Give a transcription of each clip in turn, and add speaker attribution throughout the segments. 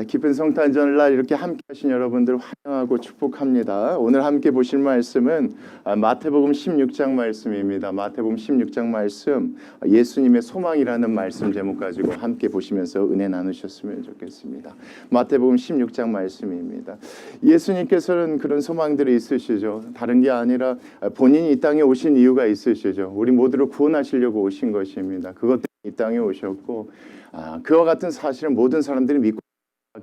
Speaker 1: 기쁜 성탄절날 이렇게 함께 하신 여러분들 환영하고 축복합니다. 오늘 함께 보실 말씀은 마태복음 16장 말씀입니다. 마태복음 16장 말씀, 예수님의 소망이라는 말씀 제목 가지고 함께 보시면서 은혜 나누셨으면 좋겠습니다. 마태복음 16장 말씀입니다. 예수님께서는 그런 소망들이 있으시죠. 다른 게 아니라 본인이 이 땅에 오신 이유가 있으시죠. 우리 모두를 구원하시려고 오신 것입니다. 그것 때문에 이 땅에 오셨고, 그와 같은 사실은 모든 사람들이 믿고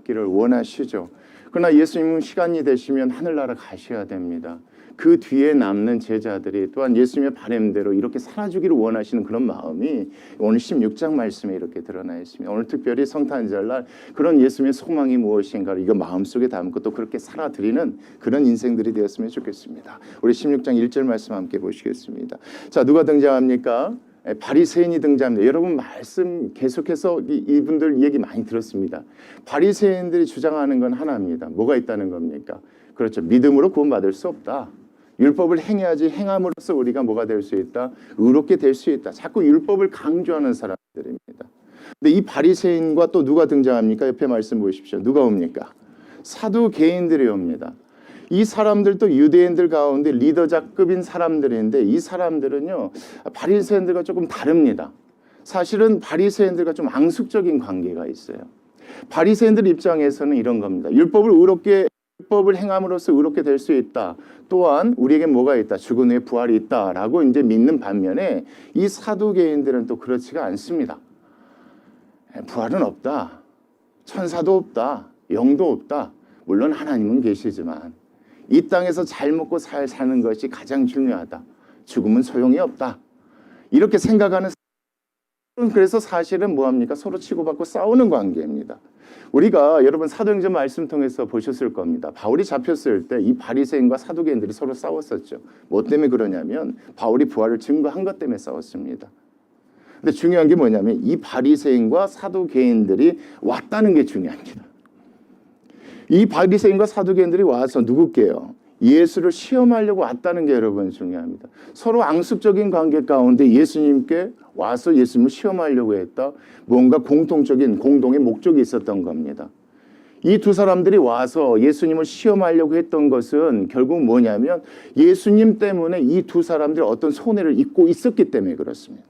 Speaker 1: 기를 원하시죠. 그러나 예수님은 시간이 되시면 하늘나라 가셔야 됩니다. 그 뒤에 남는 제자들이 또한 예수님의 바람대로 이렇게 살아주기를 원하시는 그런 마음이 오늘 16장 말씀에 이렇게 드러나 있습니다. 오늘 특별히 성탄절날 그런 예수님의 소망이 무엇인가를 이거 마음속에 담고 또 그렇게 살아드리는 그런 인생들이 되었으면 좋겠습니다. 우리 16장 1절 말씀 함께 보시겠습니다. 자, 누가 등장합니까? 바리새인이 등장합니다. 여러분 말씀 계속해서 이분들 얘기 많이 들었습니다. 바리새인들이 주장하는 건 하나입니다. 뭐가 있다는 겁니까? 그렇죠. 믿음으로 구원받을 수 없다. 율법을 행해야지 행함으로써 우리가 뭐가 될 수 있다? 의롭게 될 수 있다. 자꾸 율법을 강조하는 사람들입니다. 근데 이 바리새인과 또 누가 등장합니까? 옆에 말씀 보십시오. 누가 옵니까? 사두개인들이 옵니다. 이 사람들도 유대인들 가운데 리더자급인 사람들인데 이 사람들은요 바리새인들과 조금 다릅니다. 사실은 바리새인들과 좀 앙숙적인 관계가 있어요. 바리새인들 입장에서는 이런 겁니다. 율법을 행함으로써 의롭게 될 수 있다. 또한 우리에게 뭐가 있다? 죽은 후에 부활이 있다라고 이제 믿는 반면에 이 사두개인들은 또 그렇지가 않습니다. 부활은 없다. 천사도 없다. 영도 없다. 물론 하나님은 계시지만 이 땅에서 잘 먹고 사는 것이 가장 중요하다. 죽음은 소용이 없다. 이렇게 생각하는 사람은 그래서 사실은 뭐합니까? 서로 치고받고 싸우는 관계입니다. 우리가 여러분 사도행전 말씀 통해서 보셨을 겁니다. 바울이 잡혔을 때 이 바리새인과 사두개인들이 서로 싸웠었죠. 뭐 때문에 그러냐면 바울이 부활을 증거한 것 때문에 싸웠습니다. 근데 중요한 게 뭐냐면 이 바리새인과 사두개인들이 왔다는 게 중요합니다. 이 바리새인과 사두개인들이 와서 누구게요? 예수를 시험하려고 왔다는 게 여러분 중요합니다. 서로 앙숙적인 관계 가운데 예수님께 와서 예수님을 시험하려고 했다. 뭔가 공동의 목적이 있었던 겁니다. 이 두 사람들이 와서 예수님을 시험하려고 했던 것은 결국 뭐냐면 예수님 때문에 이 두 사람들이 어떤 손해를 입고 있었기 때문에 그렇습니다.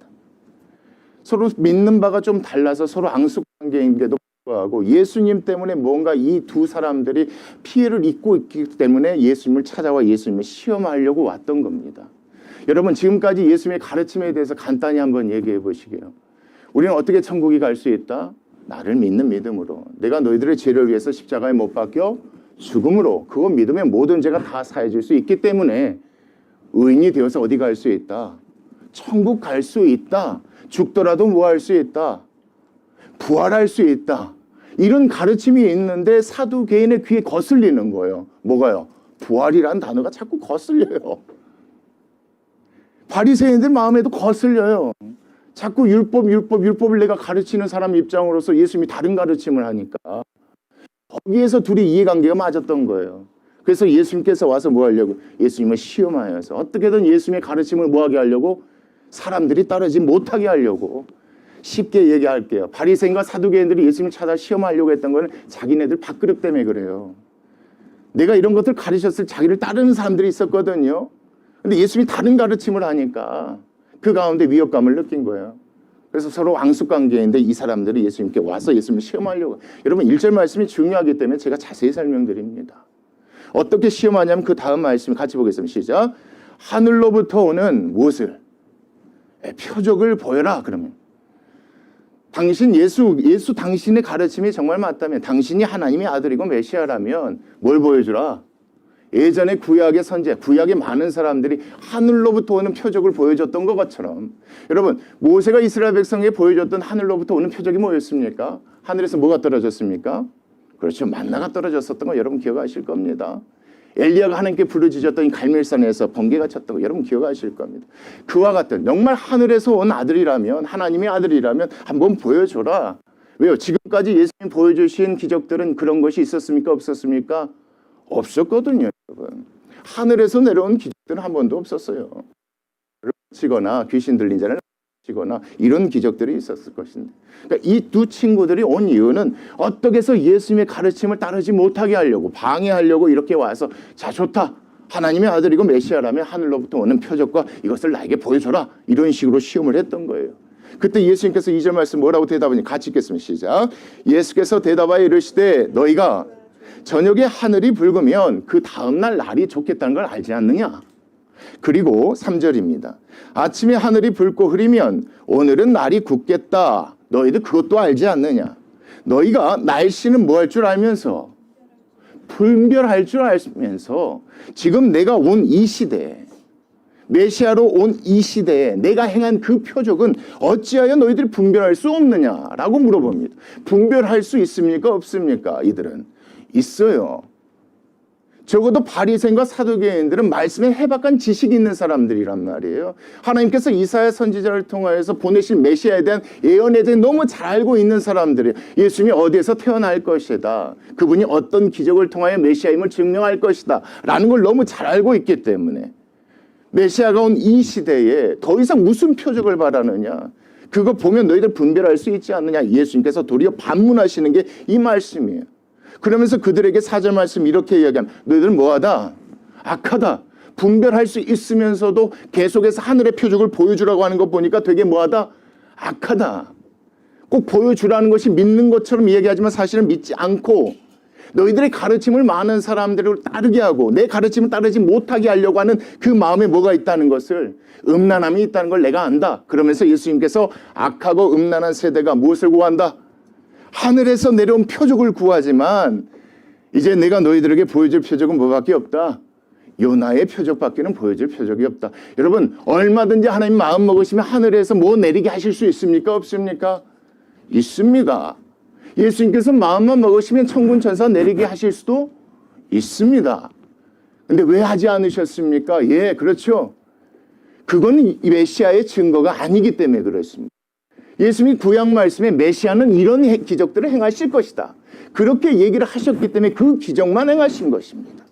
Speaker 1: 서로 믿는 바가 좀 달라서 서로 앙숙 관계인데도 하고 예수님 때문에 뭔가 이 두 사람들이 피해를 입고 있기 때문에 예수님을 찾아와 예수님을 시험하려고 왔던 겁니다. 여러분 지금까지 예수님의 가르침에 대해서 간단히 한번 얘기해 보시게요. 우리는 어떻게 천국에 갈 수 있다? 나를 믿는 믿음으로. 내가 너희들의 죄를 위해서 십자가에 못 박혀 죽음으로. 그거 믿으면 모든 죄가 다 사해질 수 있기 때문에 의인이 되어서 어디 갈 수 있다? 천국 갈 수 있다. 죽더라도 뭐 할 수 있다? 부활할 수 있다. 이런 가르침이 있는데 사두개인의 귀에 거슬리는 거예요. 뭐가요? 부활이라는 단어가 자꾸 거슬려요. 바리새인들 마음에도 거슬려요. 자꾸 율법을 내가 가르치는 사람 입장으로서 예수님이 다른 가르침을 하니까 거기에서 둘이 이해관계가 맞았던 거예요. 그래서 예수님께서 와서 뭐 하려고? 예수님을 시험하여서 어떻게든 예수님의 가르침을 뭐하게 하려고? 사람들이 따르지 못하게 하려고. 쉽게 얘기할게요. 바리새인과 사두개인들이 예수님을 찾아 시험하려고 했던 건 자기네들 밥그릇 때문에 그래요. 내가 이런 것들 가르쳤을 자기를 따르는 사람들이 있었거든요. 근데 예수님이 다른 가르침을 하니까 그 가운데 위협감을 느낀 거예요. 그래서 서로 앙숙관계인데 이 사람들이 예수님께 와서 예수님을 시험하려고. 여러분 1절 말씀이 중요하기 때문에 제가 자세히 설명드립니다. 어떻게 시험하냐면 그 다음 말씀 같이 보겠습니다. 시작. 하늘로부터 오는 무엇을? 표적을 보여라. 그러면 예수 당신의 가르침이 정말 맞다면 당신이 하나님의 아들이고 메시아라면 뭘 보여주라? 예전에 구약의 선지, 구약의 많은 사람들이 하늘로부터 오는 표적을 보여줬던 것처럼 여러분 모세가 이스라엘 백성에게 보여줬던 하늘로부터 오는 표적이 뭐였습니까? 하늘에서 뭐가 떨어졌습니까? 그렇죠. 만나가 떨어졌었던 거 여러분 기억하실 겁니다. 엘리야가 하나님께 부르짖었던 이 갈멜산에서 번개가 쳤던 거 여러분 기억하실 겁니다. 그와 같은 정말 하늘에서 온 아들이라면 하나님의 아들이라면 한번 보여줘라. 왜요? 지금까지 예수님 보여주신 기적들은 그런 것이 있었습니까? 없었습니까? 없었거든요. 여러분. 하늘에서 내려온 기적들은 한 번도 없었어요. 치거나 귀신 들린 자는 거나 이런 기적들이 있었을 것인데, 그러니까 이 두 친구들이 온 이유는 어떻게 해서 예수님의 가르침을 따르지 못하게 하려고, 방해하려고 이렇게 와서, 자, 좋다, 하나님의 아들이고 메시아라면 하늘로부터 오는 표적과 이것을 나에게 보여줘라, 이런 식으로 시험을 했던 거예요. 그때 예수님께서 2절 말씀 뭐라고 대답하니 같이 읽겠습니다. 시작. 예수께서 대답하여 이르시되 너희가 저녁에 하늘이 붉으면 그 다음날 날이 좋겠다는 걸 알지 않느냐. 그리고 3절입니다. 아침에 하늘이 붉고 흐리면 오늘은 날이 굳겠다. 너희들 그것도 알지 않느냐. 너희가 날씨는 뭐 할 줄 알면서, 분별할 줄 알면서 지금 내가 온 이 시대에, 메시아로 온 이 시대에 내가 행한 그 표적은 어찌하여 너희들이 분별할 수 없느냐라고 물어봅니다. 분별할 수 있습니까? 없습니까? 이들은 있어요. 적어도 바리새인과 사두개인들은 말씀에 해박한 지식이 있는 사람들이란 말이에요. 하나님께서 이사야 선지자를 통하여서 보내실 메시아에 대한 예언에 대해 너무 잘 알고 있는 사람들이에요. 예수님이 어디에서 태어날 것이다, 그분이 어떤 기적을 통하여 메시아임을 증명할 것이다 라는 걸 너무 잘 알고 있기 때문에 메시아가 온 이 시대에 더 이상 무슨 표적을 바라느냐, 그거 보면 너희들 분별할 수 있지 않느냐, 예수님께서 도리어 반문하시는 게 이 말씀이에요. 그러면서 그들에게 4절 말씀 이렇게 이야기합니다. 너희들은 뭐하다? 악하다. 분별할 수 있으면서도 계속해서 하늘의 표적을 보여주라고 하는 거 보니까 되게 뭐하다? 악하다. 꼭 보여주라는 것이 믿는 것처럼 이야기하지만 사실은 믿지 않고 너희들의 가르침을 많은 사람들을 따르게 하고 내 가르침을 따르지 못하게 하려고 하는 그 마음에 뭐가 있다는 것을, 음란함이 있다는 걸 내가 안다. 그러면서 예수님께서 악하고 음란한 세대가 무엇을 구한다? 하늘에서 내려온 표적을 구하지만 이제 내가 너희들에게 보여줄 표적은 뭐밖에 없다? 요나의 표적밖에는 보여줄 표적이 없다. 여러분, 얼마든지 하나님 마음 먹으시면 하늘에서 뭐 내리게 하실 수 있습니까? 없습니까? 있습니다. 예수님께서 마음만 먹으시면 천군 천사 내리게 하실 수도 있습니다. 근데 왜 하지 않으셨습니까? 예, 그렇죠. 그건 메시아의 증거가 아니기 때문에 그렇습니다. 예수님이 구약 말씀에 메시아는 이런 기적들을 행하실 것이다, 그렇게 얘기를 하셨기 때문에 그 기적만 행하신 것입니다.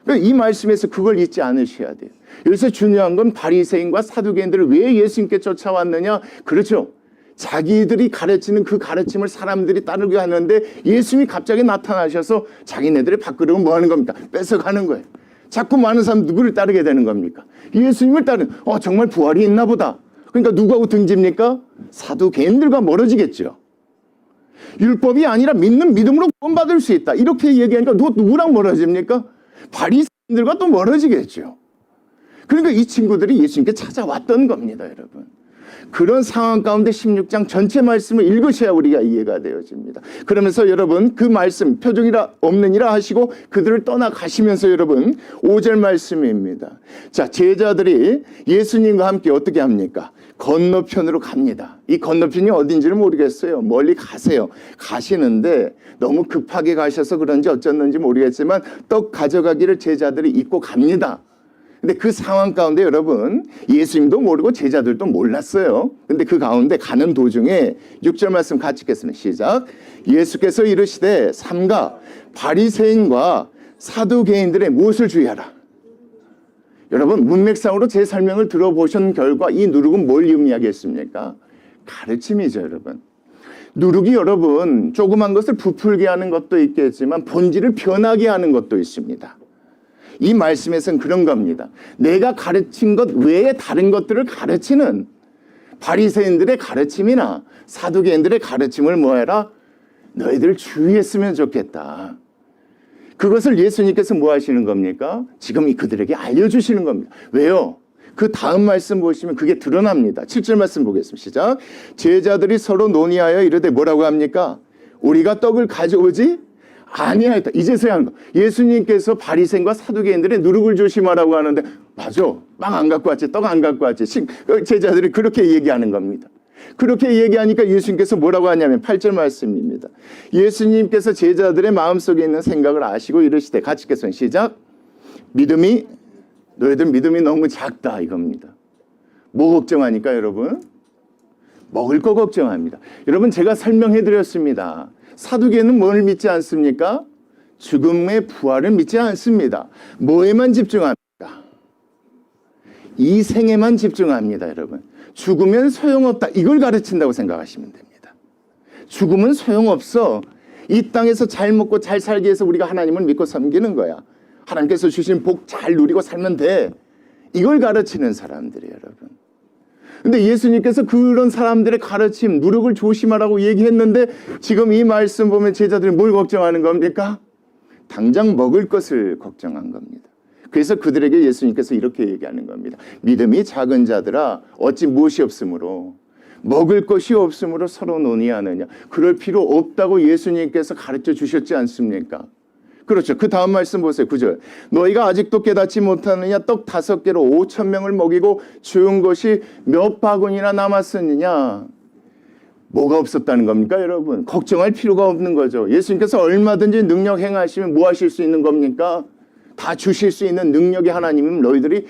Speaker 1: 그러니까 이 말씀에서 그걸 잊지 않으셔야 돼요. 여기서 중요한 건 바리새인과 사두개인들을 왜 예수님께 쫓아왔느냐. 그렇죠. 자기들이 가르치는 그 가르침을 사람들이 따르게 하는데 예수님이 갑자기 나타나셔서 자기네들의 밥그릇은 뭐 하는 겁니까? 뺏어가는 거예요. 자꾸 많은 사람 누구를 따르게 되는 겁니까? 예수님을 따르는, 정말 부활이 있나 보다. 그러니까 누구하고 등집니까? 사두개인들과 멀어지겠죠. 율법이 아니라 믿는 믿음으로 구원받을 수 있다, 이렇게 얘기하니까 누구랑 멀어집니까? 바리새인들과 또 멀어지겠죠. 그러니까 이 친구들이 예수님께 찾아왔던 겁니다, 여러분. 그런 상황 가운데 16장 전체 말씀을 읽으셔야 우리가 이해가 되어집니다. 그러면서 여러분 그 말씀, 표적이라 없느니라 하시고 그들을 떠나가시면서 여러분 5절 말씀입니다. 자, 제자들이 예수님과 함께 어떻게 합니까? 건너편으로 갑니다. 이 건너편이 어딘지를 모르겠어요. 멀리 가세요. 가시는데 너무 급하게 가셔서 그런지 어쩌는지 모르겠지만 떡 가져가기를 제자들이 잊고 갑니다. 근데 그 상황 가운데 여러분 예수님도 모르고 제자들도 몰랐어요. 근데 그 가운데 가는 도중에 6절 말씀 같이 읽겠습니다. 시작. 예수께서 이르시되 삼가 바리새인과 사두개인들의 무엇을 주의하라. 여러분 문맥상으로 제 설명을 들어보신 결과 이 누룩은 뭘 의미하겠습니까? 가르침이죠, 여러분. 누룩이 여러분 조그만 것을 부풀게 하는 것도 있겠지만 본질을 변하게 하는 것도 있습니다. 이 말씀에서는 그런 겁니다. 내가 가르친 것 외에 다른 것들을 가르치는 바리새인들의 가르침이나 사두개인들의 가르침을 뭐해라? 너희들 주의했으면 좋겠다. 그것을 예수님께서 뭐 하시는 겁니까? 지금 그들에게 알려주시는 겁니다. 왜요? 그 다음 말씀 보시면 그게 드러납니다. 7절 말씀 보겠습니다. 시작. 제자들이 서로 논의하여 이르되 뭐라고 합니까? 우리가 떡을 가져오지 아니하였다. 이제서야 하는 거. 예수님께서 바리새인과 사두개인들의 누룩을 조심하라고 하는데 맞아, 빵 안 갖고 왔지, 떡 안 갖고 왔지. 제자들이 그렇게 얘기하는 겁니다. 그렇게 얘기하니까 예수님께서 뭐라고 하냐면 8절 말씀입니다. 예수님께서 제자들의 마음속에 있는 생각을 아시고 이르시되 같이 읽겠습니다. 시작. 너희들 믿음이 너무 작다 이겁니다. 뭐 걱정하니까 여러분? 먹을 거 걱정합니다. 여러분 제가 설명해 드렸습니다. 사두개는 뭘 믿지 않습니까? 죽음의 부활을 믿지 않습니다. 뭐에만 집중합니까? 이 생에만 집중합니다, 여러분. 죽으면 소용없다. 이걸 가르친다고 생각하시면 됩니다. 죽음은 소용없어. 이 땅에서 잘 먹고 잘 살기 위해서 우리가 하나님을 믿고 섬기는 거야. 하나님께서 주신 복 잘 누리고 살면 돼. 이걸 가르치는 사람들이에요, 여러분. 근데 예수님께서 그런 사람들의 가르침, 누룩을 조심하라고 얘기했는데 지금 이 말씀 보면 제자들이 뭘 걱정하는 겁니까? 당장 먹을 것을 걱정한 겁니다. 그래서 그들에게 예수님께서 이렇게 얘기하는 겁니다. 믿음이 작은 자들아 어찌 무엇이 없으므로 먹을 것이 없으므로 서로 논의하느냐. 그럴 필요 없다고 예수님께서 가르쳐 주셨지 않습니까? 그렇죠. 그 다음 말씀 보세요. 9절. 너희가 아직도 깨닫지 못하느냐. 떡 5개로 5,000명을 먹이고 주운 것이 몇 바구니나 남았느냐. 뭐가 없었다는 겁니까, 여러분? 걱정할 필요가 없는 거죠. 예수님께서 얼마든지 능력 행하시면 뭐 하실 수 있는 겁니까? 다 주실 수 있는 능력이 하나님은 너희들이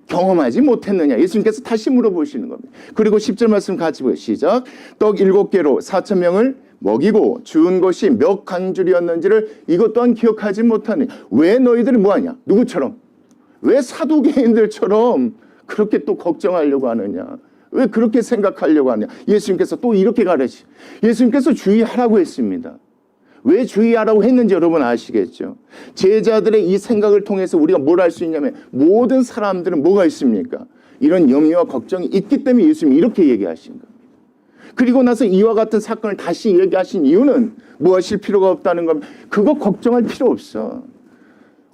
Speaker 1: 경험하지 못했느냐. 예수님께서 다시 물어보시는 겁니다. 그리고 10절 말씀 같이 보요. 시작. 떡 7개로 4,000명을 먹이고 주운 것이 몇 강줄이었는지를 이것 또한 기억하지 못하느냐. 왜 너희들이 뭐하냐? 누구처럼? 왜 사두개인들처럼 그렇게 또 걱정하려고 하느냐? 왜 그렇게 생각하려고 하느냐? 예수님께서 또 이렇게 가르치. 예수님께서 주의하라고 했습니다. 왜 주의하라고 했는지 여러분 아시겠죠? 제자들의 이 생각을 통해서 우리가 뭘 할 수 있냐면 모든 사람들은 뭐가 있습니까? 이런 염려와 걱정이 있기 때문에 예수님이 이렇게 얘기하신 겁니다. 그리고 나서 이와 같은 사건을 다시 얘기하신 이유는 뭐 하실 필요가 없다는 겁니다. 그거 걱정할 필요 없어.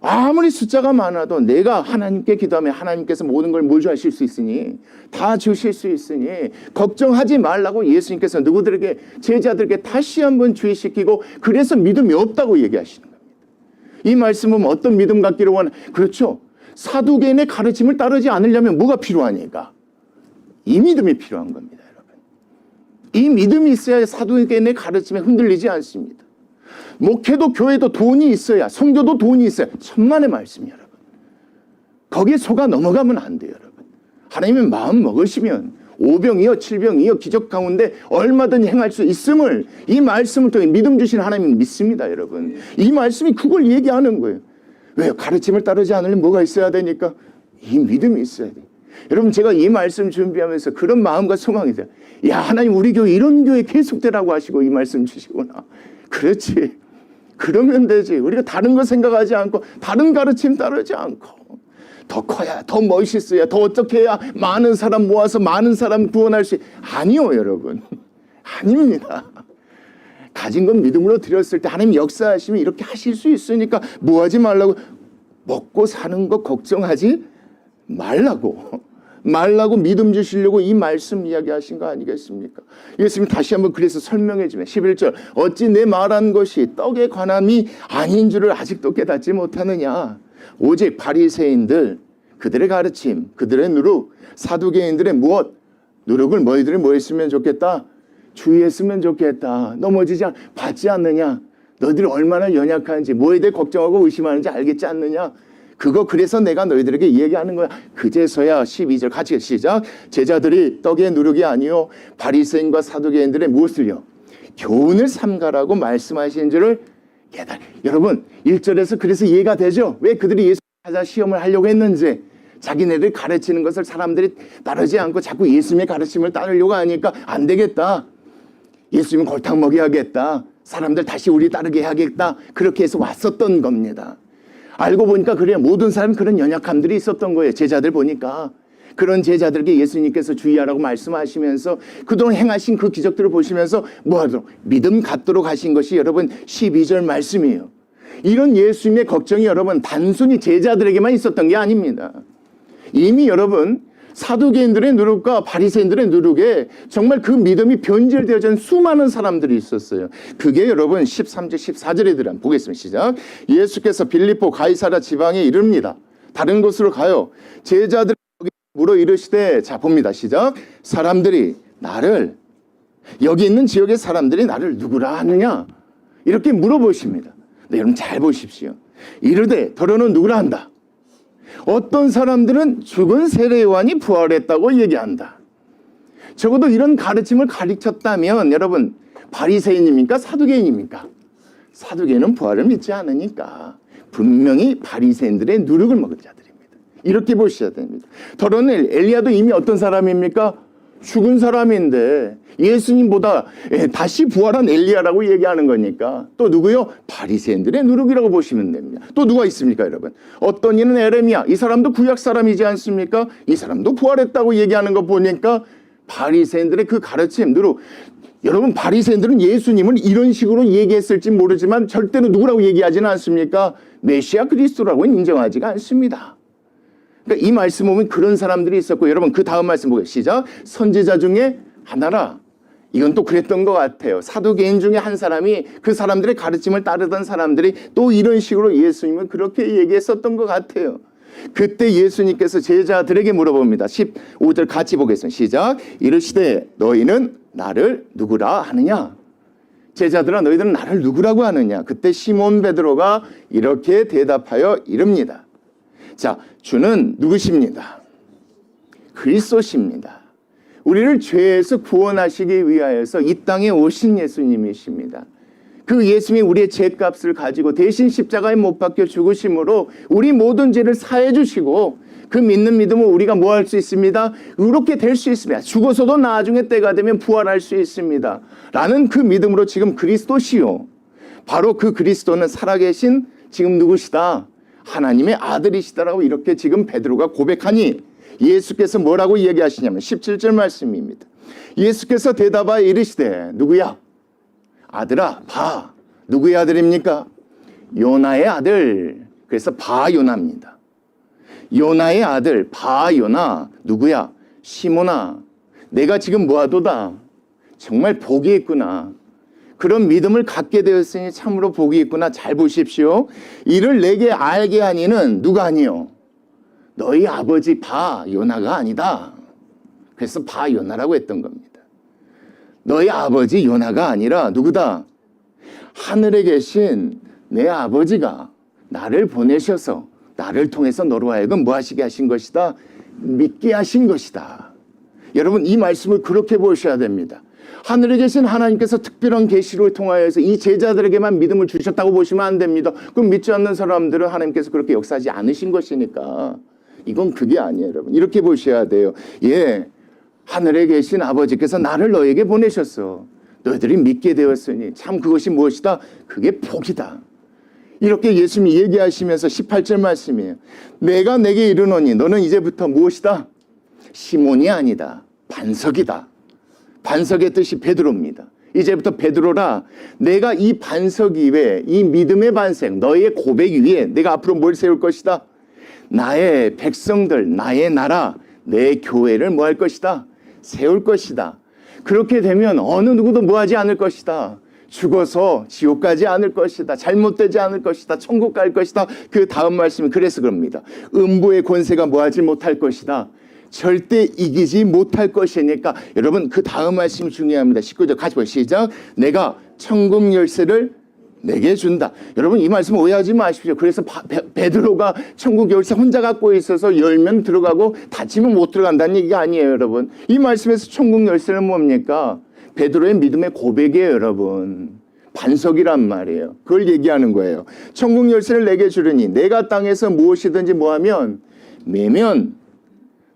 Speaker 1: 아무리 숫자가 많아도 내가 하나님께 기도하면 하나님께서 모든 걸 몰주하실 수 있으니 다 주실 수 있으니 걱정하지 말라고 예수님께서 누구들에게 제자들에게 다시 한번 주의시키고 그래서 믿음이 없다고 얘기하시는 겁니다. 이 말씀은 어떤 믿음 갖기를 그렇죠. 사두개인의 가르침을 따르지 않으려면 뭐가 필요하니까? 이 믿음이 필요한 겁니다, 여러분. 이 믿음이 있어야 사두개인의 가르침에 흔들리지 않습니다. 목회도 교회도 돈이 있어야, 성교도 돈이 있어야 천만의 말씀, 여러분. 거기에 속아 넘어가면 안 돼요, 여러분. 하나님의 마음 먹으시면 5병이요 7병이요 기적 가운데 얼마든지 행할 수 있음을 이 말씀을 통해 믿음 주신 하나님은 믿습니다, 여러분. 이 말씀이 그걸 얘기하는 거예요. 왜요? 가르침을 따르지 않으려면 뭐가 있어야 되니까? 이 믿음이 있어야 돼요. 여러분, 제가 이 말씀 준비하면서 그런 마음과 소망이 돼요. 야, 하나님 우리 교회 이런 교회 계속되라고 하시고 이 말씀 주시구나. 그렇지. 그러면 되지. 우리가 다른 거 생각하지 않고 다른 가르침 따르지 않고 더 커야, 더 멋있어야, 더 어떻게 해야 많은 사람 모아서 많은 사람 구원할 수 아니요, 여러분. 아닙니다. 가진 건 믿음으로 드렸을 때 하나님 역사하시면 이렇게 하실 수 있으니까 뭐 하지 말라고, 먹고 사는 거 걱정하지 말라고 믿음 주시려고 이 말씀 이야기하신 거 아니겠습니까? 예수님이 다시 한번 그래서 설명해 주면 11절 어찌 내 말한 것이 떡에 관함이 아닌 줄을 아직도 깨닫지 못하느냐. 오직 바리새인들 그들의 가르침, 그들의 누룩, 사두개인들의 무엇 누룩을 너희들이 뭐 했으면 좋겠다? 주의했으면 좋겠다. 넘어지지 받지 않느냐. 너희들이 얼마나 연약한지 뭐에 대해 걱정하고 의심하는지 알겠지 않느냐. 그거 그래서 내가 너희들에게 얘기하는 거야. 그제서야 12절 같이 시작. 제자들이 떡의 누룩이 아니요 바리새인과 사두개인들의 무엇을요? 교훈을 삼가라고 말씀하신 줄을 깨달아. 여러분 1절에서 그래서 이해가 되죠? 왜 그들이 예수 찾아 시험을 하려고 했는지. 자기네들 가르치는 것을 사람들이 따르지 않고 자꾸 예수님의 가르침을 따르려고 하니까 안 되겠다. 예수님은 골탕 먹여야겠다. 사람들 다시 우리 따르게 해야겠다. 그렇게 해서 왔었던 겁니다. 알고 보니까 그래 모든 사람 그런 연약함들이 있었던 거예요. 제자들 보니까. 그런 제자들에게 예수님께서 주의하라고 말씀하시면서 그동안 행하신 그 기적들을 보시면서 뭐하도록 믿음 갖도록 하신 것이 여러분 12절 말씀이에요. 이런 예수님의 걱정이 여러분 단순히 제자들에게만 있었던 게 아닙니다. 이미 여러분 사두개인들의 누룩과 바리새인들의 누룩에 정말 그 믿음이 변질되어진 수많은 사람들이 있었어요. 그게 여러분 13절 14절에 들어가면 보겠습니다. 시작. 예수께서 빌립보 가이사랴 지방에 이릅니다. 다른 곳으로 가요. 제자들이 물어 이르시되 자 봅니다. 시작. 사람들이 나를 여기 있는 지역의 사람들이 나를 누구라 하느냐 이렇게 물어보십니다. 네, 여러분 잘 보십시오. 이르되 더러는 누구라 한다. 어떤 사람들은 죽은 세례 요한이 부활했다고 얘기한다. 적어도 이런 가르침을 가르쳤다면 여러분 바리새인입니까? 사두개인입니까? 사두개인은 부활을 믿지 않으니까 분명히 바리새인들의 누룩을 먹은 자들입니다. 이렇게 보셔야 됩니다. 더러는 엘리야도 이미 어떤 사람입니까? 죽은 사람인데 예수님보다 다시 부활한 엘리야라고 얘기하는 거니까. 또 누구요? 바리새인들의 누룩이라고 보시면 됩니다. 또 누가 있습니까, 여러분? 어떤 이는 에레미야. 이 사람도 구약 사람이지 않습니까? 이 사람도 부활했다고 얘기하는 거 보니까 바리새인들의 그 가르침, 누룩. 여러분, 바리새인들은 예수님을 이런 식으로 얘기했을지 모르지만 절대로 누구라고 얘기하지는 않습니까? 메시아 그리스도라고는 인정하지가 않습니다. 그러니까 이 말씀 보면 그런 사람들이 있었고, 여러분 그 다음 말씀 보세요. 시작. 선지자 중에 하나라. 이건 또 그랬던 것 같아요. 사도개인 중에 한 사람이 그 사람들의 가르침을 따르던 사람들이 또 이런 식으로 예수님을 그렇게 얘기했었던 것 같아요. 그때 예수님께서 제자들에게 물어봅니다. 15절 같이 보겠습니다. 시작. 이르시되 너희는 나를 누구라 하느냐? 제자들아, 너희들은 나를 누구라고 하느냐? 그때 시몬 베드로가 이렇게 대답하여 이릅니다. 자, 주는 누구십니다? 그리스도십니다. 우리를 죄에서 구원하시기 위하여서 이 땅에 오신 예수님이십니다. 그 예수님이 우리의 죄값을 가지고 대신 십자가에 못 박혀 죽으심으로 우리 모든 죄를 사해 주시고, 그 믿는 믿음으로 우리가 뭐 할 수 있습니다? 의롭게 될 수 있습니다. 죽어서도 나중에 때가 되면 부활할 수 있습니다. 라는 그 믿음으로 지금 그리스도시요. 바로 그 그리스도는 살아계신 지금 누구시다? 하나님의 아들이시다라고 이렇게 지금 베드로가 고백하니 예수께서 뭐라고 얘기하시냐면 17절 말씀입니다. 예수께서 대답하여 이르시되 누구야? 아들아, 봐. 누구의 아들입니까? 요나의 아들. 그래서 바요나입니다. 요나의 아들 바요나. 누구야? 시몬아, 내가 지금 뭐하도다? 정말 복이 있구나. 그런 믿음을 갖게 되었으니 참으로 복이 있구나. 잘 보십시오. 이를 내게 알게 하니는 누가 아니요? 너희 아버지 바요나가 아니다. 그래서 바요나라고 했던 겁니다. 너희 아버지 요나가 아니라 누구다? 하늘에 계신 내 아버지가 나를 보내셔서 나를 통해서 너로 하여금 뭐 하시게 하신 것이다? 믿게 하신 것이다. 여러분, 이 말씀을 그렇게 보셔야 됩니다. 하늘에 계신 하나님께서 특별한 계시를 통하여서 이 제자들에게만 믿음을 주셨다고 보시면 안 됩니다. 그럼 믿지 않는 사람들은 하나님께서 그렇게 역사하지 않으신 것이니까 이건 그게 아니에요, 여러분. 이렇게 보셔야 돼요. 예, 하늘에 계신 아버지께서 나를 너에게 보내셨어. 너희들이 믿게 되었으니 참 그것이 무엇이다? 그게 복이다. 이렇게 예수님이 얘기하시면서 18절 말씀이에요. 내가 내게 이르노니 너는 이제부터 무엇이다? 시몬이 아니다. 반석이다. 반석의 뜻이 베드로입니다. 이제부터 베드로라. 내가 이 반석 위에, 이 믿음의 반석, 너의 고백 위에 내가 앞으로 뭘 세울 것이다? 나의 백성들, 나의 나라, 내 교회를 뭐 할 것이다? 세울 것이다. 그렇게 되면 어느 누구도 뭐 하지 않을 것이다. 죽어서 지옥 가지 않을 것이다. 잘못되지 않을 것이다. 천국 갈 것이다. 그 다음 말씀은 그래서 그럽니다. 음부의 권세가 뭐 하지 못할 것이다. 절대 이기지 못할 것이니까. 여러분, 그 다음 말씀이 중요합니다. 19절 같이 보시죠. 시작. 내가 천국 열쇠를 내게 준다. 여러분, 이 말씀 오해하지 마십시오. 그래서 베드로가 천국 열쇠 혼자 갖고 있어서 열면 들어가고 닫히면 못 들어간다는 얘기가 아니에요, 여러분. 이 말씀에서 천국 열쇠는 뭡니까? 베드로의 믿음의 고백이에요, 여러분. 반석이란 말이에요. 그걸 얘기하는 거예요. 천국 열쇠를 내게 주르니 내가 땅에서 무엇이든지 뭐하면 매면,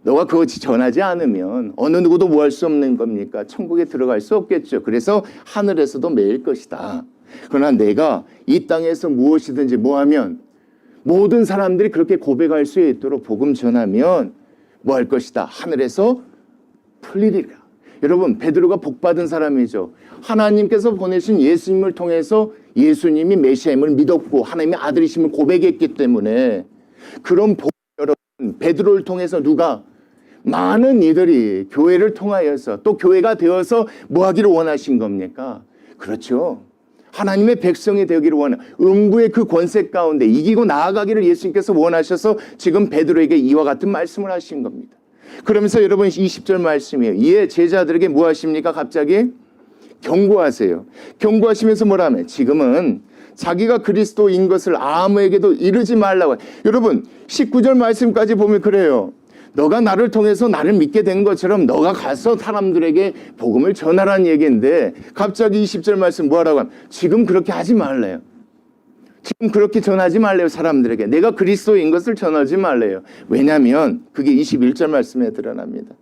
Speaker 1: 너가 그것이 전하지 않으면 어느 누구도 뭐 할 수 없는 겁니까? 천국에 들어갈 수 없겠죠. 그래서 하늘에서도 매일 것이다. 그러나 내가 이 땅에서 무엇이든지 뭐하면 모든 사람들이 그렇게 고백할 수 있도록 복음 전하면 뭐 할 것이다? 하늘에서 풀리리라. 여러분, 베드로가 복받은 사람이죠. 하나님께서 보내신 예수님을 통해서 예수님이 메시아임을 믿었고 하나님의 아들이심을 고백했기 때문에 그런 복, 여러분, 베드로를 통해서 누가 많은 이들이 교회를 통하여서 또 교회가 되어서 뭐 하기를 원하신 겁니까? 그렇죠. 하나님의 백성이 되기를 원하는 음부의 그 권세 가운데 이기고 나아가기를 예수님께서 원하셔서 지금 베드로에게 이와 같은 말씀을 하신 겁니다. 그러면서 여러분 20절 말씀이에요. 이에 제자들에게 뭐 하십니까? 갑자기 경고하세요. 경고하시면서 뭐라 하면 지금은 자기가 그리스도인 것을 아무에게도 이르지 말라고. 여러분 19절 말씀까지 보면 그래요. 너가 나를 통해서 나를 믿게 된 것처럼 너가 가서 사람들에게 복음을 전하라는 얘기인데 갑자기 20절 말씀 뭐하라고 하면 지금 그렇게 하지 말래요. 지금 그렇게 전하지 말래요. 사람들에게 내가 그리스도인 것을 전하지 말래요. 왜냐하면 그게 21절 말씀에 드러납니다.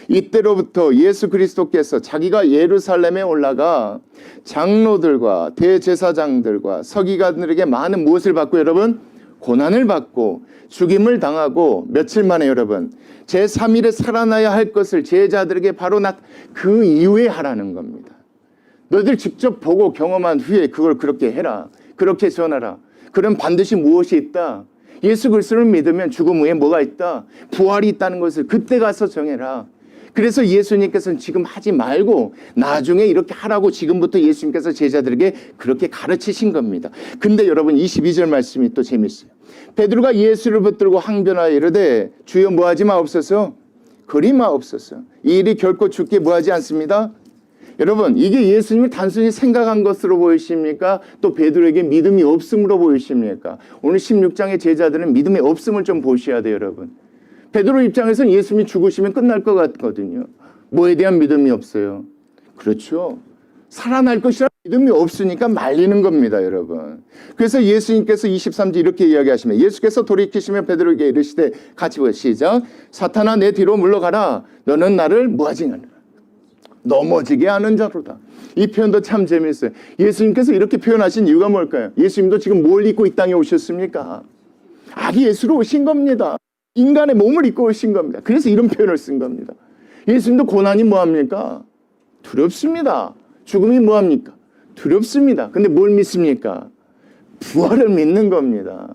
Speaker 1: 이때로부터 예수 그리스도께서 자기가 예루살렘에 올라가 장로들과 대제사장들과 서기관들에게 많은 무엇을 받고 여러분? 고난을 받고 죽임을 당하고 며칠 만에 여러분 제3일에 살아나야 할 것을 제자들에게 바로 그 이후에 하라는 겁니다. 너희들 직접 보고 경험한 후에 그걸 그렇게 해라. 그렇게 전하라. 그럼 반드시 무엇이 있다? 예수 그리스도를 믿으면 죽음 후에 뭐가 있다? 부활이 있다는 것을 그때 가서 정해라. 그래서 예수님께서는 지금 하지 말고 나중에 이렇게 하라고 지금부터 예수님께서 제자들에게 그렇게 가르치신 겁니다. 근데 여러분 22절 말씀이 또 재밌어요. 베드로가 예수를 붙들고 항변하여 이르되 주여 뭐하지 마옵소서? 그리 마옵소서. 이 일이 결코 죽게 뭐하지 않습니다. 여러분 이게 예수님이 단순히 생각한 것으로 보이십니까? 또 베드로에게 믿음이 없음으로 보이십니까? 오늘 16장의 제자들은 믿음이 없음을 좀 보셔야 돼요. 여러분 베드로 입장에서는 예수님이 죽으시면 끝날 것 같거든요. 뭐에 대한 믿음이 없어요? 그렇죠. 살아날 것이라 믿음이 없으니까 말리는 겁니다. 여러분. 그래서 예수님께서 23절 이렇게 이야기하시면 예수께서 돌이키시며 베드로에게 이르시되 같이 보여 시작. 사탄아 내 뒤로 물러가라. 너는 나를 뭐하지 않으라. 넘어지게 하는 자로다. 이 표현도 참 재미있어요. 예수님께서 이렇게 표현하신 이유가 뭘까요? 예수님도 지금 뭘 입고 이 땅에 오셨습니까? 아기 예수로 오신 겁니다. 인간의 몸을 입고 오신 겁니다. 그래서 이런 표현을 쓴 겁니다. 예수님도 고난이 뭐합니까? 두렵습니다. 죽음이 뭐합니까? 두렵습니다. 근데 뭘 믿습니까? 부활을 믿는 겁니다.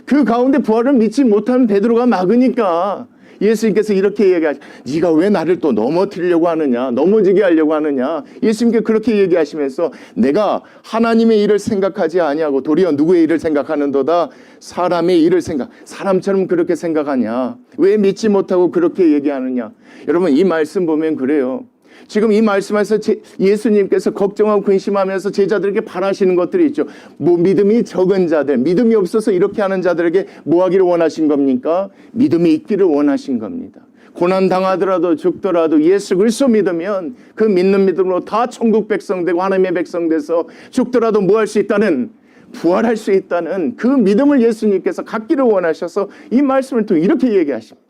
Speaker 1: 그 가운데 부활을 믿지 못하는 베드로가 막으니까 예수님께서 이렇게 얘기하시죠. 네가 왜 나를 또 넘어뜨리려고 하느냐, 넘어지게 하려고 하느냐. 예수님께 그렇게 얘기하시면서 내가 하나님의 일을 생각하지 아니하고 도리어 누구의 일을 생각하는도다. 사람의 일을 사람처럼 그렇게 생각하냐. 왜 믿지 못하고 그렇게 얘기하느냐. 여러분 이 말씀 보면 그래요. 지금 이 말씀에서 예수님께서 걱정하고 근심하면서 제자들에게 바라시는 것들이 있죠. 뭐 믿음이 적은 자들, 믿음이 없어서 이렇게 하는 자들에게 뭐 하기를 원하신 겁니까? 믿음이 있기를 원하신 겁니다. 고난 당하더라도 죽더라도 예수 그리스도 믿으면 그 믿는 믿음으로 다 천국 백성 되고 하나님의 백성 돼서 죽더라도 뭐 할 수 있다는, 부활할 수 있다는 그 믿음을 예수님께서 갖기를 원하셔서 이 말씀을 또 이렇게 얘기하십니다.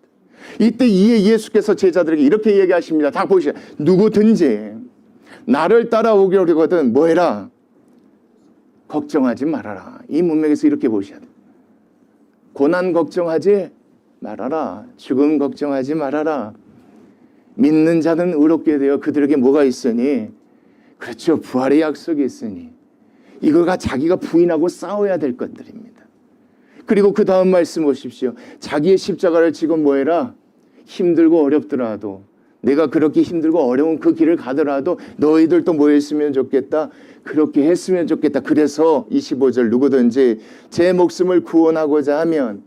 Speaker 1: 이때 이에 예수께서 제자들에게 이렇게 얘기하십니다. 다 보시죠. 누구든지 나를 따라오려거든 뭐 해라? 걱정하지 말아라. 이 문맥에서 이렇게 보셔야 돼요. 고난 걱정하지 말아라. 죽음 걱정하지 말아라. 믿는 자는 의롭게 되어 그들에게 뭐가 있으니? 그렇죠. 부활의 약속이 있으니. 이거가 자기가 부인하고 싸워야 될 것들입니다. 그리고 그 다음 말씀 보십시오. 자기의 십자가를 지고 뭐 해라? 힘들고 어렵더라도 내가 그렇게 힘들고 어려운 그 길을 가더라도 너희들도 뭐 했으면 좋겠다? 그렇게 했으면 좋겠다. 그래서 25절 누구든지 제 목숨을 구원하고자 하면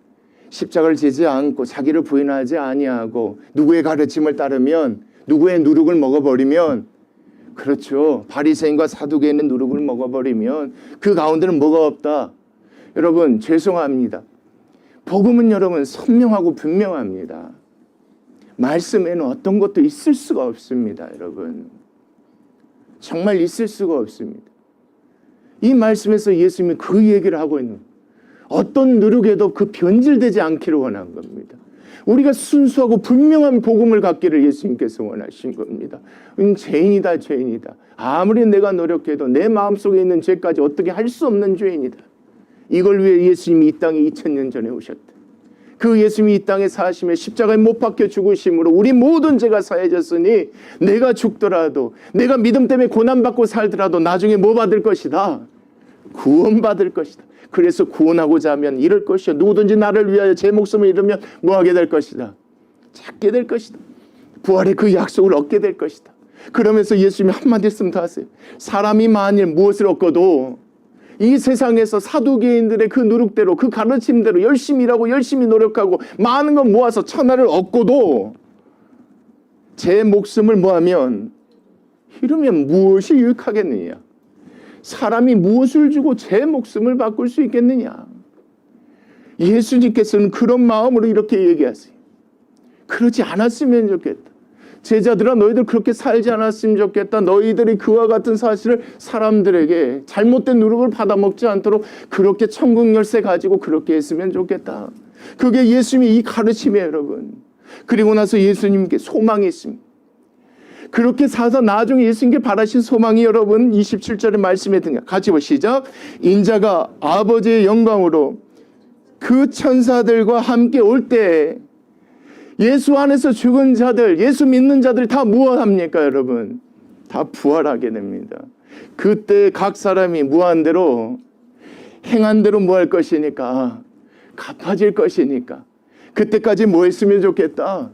Speaker 1: 십자가를 지지 않고 자기를 부인하지 아니하고 누구의 가르침을 따르면 누구의 누룩을 먹어버리면 그렇죠. 바리새인과 사두개인의 누룩을 먹어버리면 그 가운데는 뭐가 없다? 여러분 죄송합니다. 복음은 여러분 선명하고 분명합니다. 말씀에는 어떤 것도 있을 수가 없습니다. 여러분 정말 있을 수가 없습니다. 이 말씀에서 예수님이 그 얘기를 하고 있는 어떤 누룩에도 그 변질되지 않기를 원한 겁니다. 우리가 순수하고 분명한 복음을 갖기를 예수님께서 원하신 겁니다. 죄인이다 죄인이다. 아무리 내가 노력해도 내 마음속에 있는 죄까지 어떻게 할 수 없는 죄인이다. 이걸 위해 예수님이 이 땅에 2000년 전에 오셨다. 그 예수님이 이 땅에 사시며 십자가에 못 박혀 죽으심으로 우리 모든 죄가 사해졌으니 내가 죽더라도 내가 믿음 때문에 고난받고 살더라도 나중에 뭐 받을 것이다? 구원받을 것이다. 그래서 구원하고자 하면 이럴 것이요. 누구든지 나를 위하여 제 목숨을 잃으면 뭐 하게 될 것이다? 찾게 될 것이다. 부활의 그 약속을 얻게 될 것이다. 그러면서 예수님이 한마디 말씀 더 하세요. 사람이 만일 무엇을 얻고도 이 세상에서 사두개인들의 그 누룩대로 그 가르침대로 열심히 일하고 열심히 노력하고 많은 건 모아서 천하를 얻고도 제 목숨을 뭐하면 잃으면 무엇이 유익하겠느냐? 사람이 무엇을 주고 제 목숨을 바꿀 수 있겠느냐? 예수님께서는 그런 마음으로 이렇게 얘기하세요. 그러지 않았으면 좋겠다. 제자들아 너희들 그렇게 살지 않았으면 좋겠다. 너희들이 그와 같은 사실을 사람들에게 잘못된 누룩을 받아먹지 않도록 그렇게 천국 열쇠 가지고 그렇게 했으면 좋겠다. 그게 예수님의 이 가르침이에요, 여러분. 그리고 나서 예수님께 소망이 있습니다. 그렇게 사서 나중에 예수님께 바라신 소망이 여러분 27절의 말씀에 등장. 같이 보시죠. 인자가 아버지의 영광으로 그 천사들과 함께 올 때 예수 안에서 죽은 자들, 예수 믿는 자들이 다 무엇합니까, 여러분? 다 부활하게 됩니다. 그때 각 사람이 무한대로 행한 대로 뭐 할 것이니까 갚아질 것이니까 그때까지 뭐 했으면 좋겠다.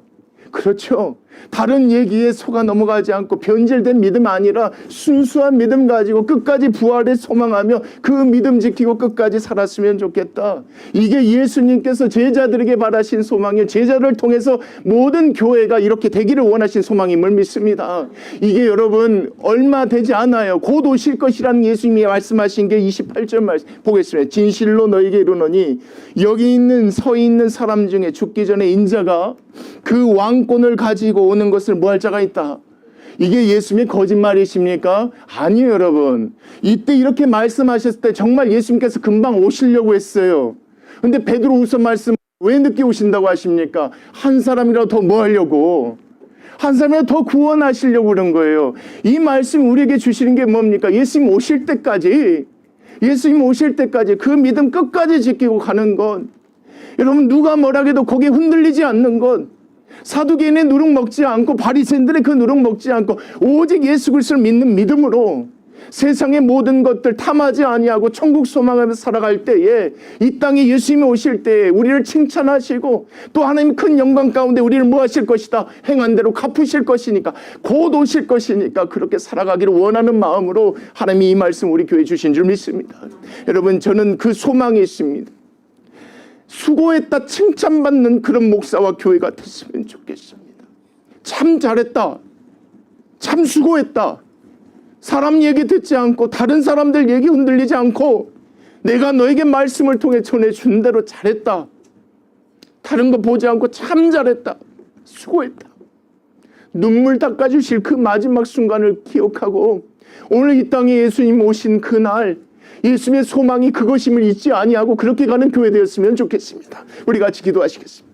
Speaker 1: 그렇죠. 다른 얘기에 속아 넘어가지 않고 변질된 믿음 아니라 순수한 믿음 가지고 끝까지 부활에 소망하며 그 믿음 지키고 끝까지 살았으면 좋겠다. 이게 예수님께서 제자들에게 바라신 소망이에요. 제자를 통해서 모든 교회가 이렇게 되기를 원하신 소망임을 믿습니다. 이게 여러분 얼마 되지 않아요. 곧 오실 것이라는 예수님이 말씀하신 게 28절 말씀 보겠습니다. 진실로 너에게 이르노니 여기 있는 서 있는 사람 중에 죽기 전에 인자가 그 왕권을 가지고 오는 것을 뭐 할 자가 있다. 이게 예수님의 거짓말이십니까? 아니에요, 여러분. 이때 이렇게 말씀하셨을 때 정말 예수님께서 금방 오시려고 했어요. 근데 베드로후서 말씀 왜 늦게 오신다고 하십니까? 한 사람이라도 더 뭐 하려고? 한 사람이라도 더 구원하시려고 그런 거예요. 이 말씀 우리에게 주시는 게 뭡니까? 예수님 오실 때까지 그 믿음 끝까지 지키고 가는 것. 여러분 누가 뭐라 해도 거기에 흔들리지 않는 것. 사두개인의 누룩 먹지 않고 바리새인들의 그 누룩 먹지 않고 오직 예수 그리스도를 믿는 믿음으로 세상의 모든 것들 탐하지 아니하고 천국 소망하면서 살아갈 때에 이 땅에 예수님이 오실 때에 우리를 칭찬하시고 또 하나님 큰 영광 가운데 우리를 뭐 하실 것이다. 행한 대로 갚으실 것이니까 곧 오실 것이니까 그렇게 살아가기를 원하는 마음으로 하나님이 이 말씀 우리 교회에 주신 줄 믿습니다. 여러분 저는 그 소망이 있습니다. 수고했다 칭찬받는 그런 목사와 교회가 됐으면 좋겠습니다. 참 잘했다. 참 수고했다. 사람 얘기 듣지 않고 다른 사람들 얘기 흔들리지 않고 내가 너에게 말씀을 통해 전해준 대로 잘했다. 다른 거 보지 않고 참 잘했다. 수고했다. 눈물 닦아주실 그 마지막 순간을 기억하고 오늘 이 땅에 예수님 오신 그날 예수님의 소망이 그것임을 잊지 아니하고 그렇게 가는 교회 되었으면 좋겠습니다. 우리 같이 기도하시겠습니다.